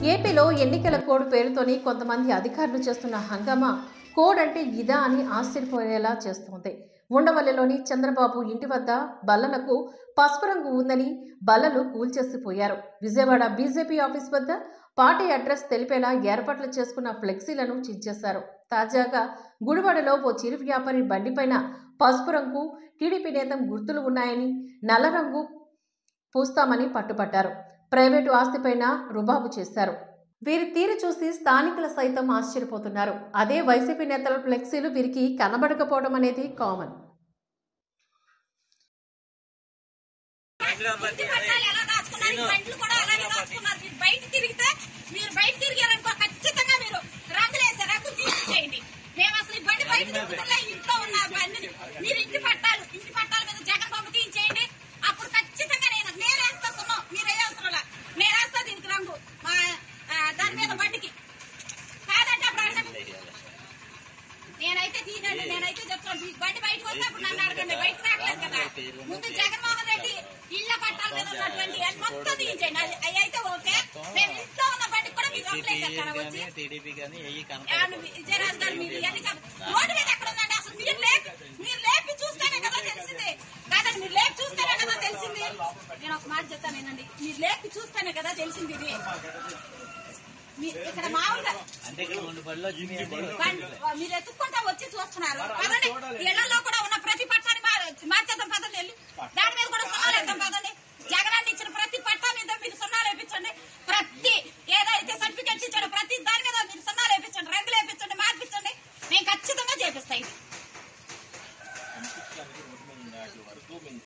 ఏపీలో ఎన్నికల కోడ్ పేరుతోని కొంతమంది అధికారులు చేస్తున్న హంగామా కోడ్ అంటే ఇదా అని ఆశ్చర్యపోయేలా చేస్తోంది. ఉండవల్లిలోని చంద్రబాబు ఇంటి వద్ద బల్లలకు పసుపు రంగు ఉందని బల్లలు కూల్చేసిపోయారు. విజయవాడ బీజేపీ ఆఫీస్ వద్ద పార్టీ అడ్రస్ తెలిపేలా ఏర్పాట్లు చేసుకున్న ఫ్లెక్సీలను చించేశారు. తాజాగా గుడివాడలో ఓ చిరు వ్యాపారి బండిపైన పసుపు రంగు టీడీపీ నేత గుర్తులు ఉన్నాయని నల్ల రంగు పూస్తామని పట్టుపట్టారు. ప్రైవేటు ఆస్తిపైన రుబాబు చేశారు. వీరి తీరు చూసి స్థానికులు సైతం ఆశ్చర్యపోతున్నారు. అదే వైసీపీ నేతల ఫ్లెక్సీలు వీరికి కనబడకపోవడం అనేది కామన్. నేనైతే చెప్తాను, బండి బయటకు వస్తే నన్ను అడగండి, బయటకు రావట్లేదు కదా. ముందు జగన్మోహన్ రెడ్డి ఇళ్ల పట్టాల మీద ఉన్నటువంటి మొత్తం తీయించండి. అవి అయితే ఓకే. మేము ఇంట్లో ఉన్న బండికి కూడా మీరు వచ్చి విజయరాజు గారు మీరు రోడ్డు మీద ఎక్కడ ఉందండి? అసలు మీరు లేపి చూస్తేనే కదా తెలిసింది. కాదండి, మీరు లేపి చూస్తేనే కదా తెలిసింది. నేను ఒక మాట చెప్తాను వినండి, మీరు లేపి చూస్తేనే కదా తెలిసింది. ఇది ఇక్కడ మామూలుగా మీరు ఎత్తుకుంటా వచ్చి చూస్తున్నారు. ఇళ్లలో కూడా ఉన్న ప్రతి పట్టాన్ని మార్చేద్దాం పదండి, వెళ్ళి దాని మీద కూడా సున్నాలు వేద్దాం పదండి. జగనాన్ని ఇచ్చిన ప్రతి పట్టా మీద మీరు సున్నాలు వేయించండి. ప్రతి ఏదైతే సర్టిఫికెట్స్ ఇచ్చాడో ప్రతి దాని మీద మీరు సున్నాలు వేయించండి, రంగులు వేయించండి, మార్పించండి. మేము ఖచ్చితంగా చేపిస్తాం.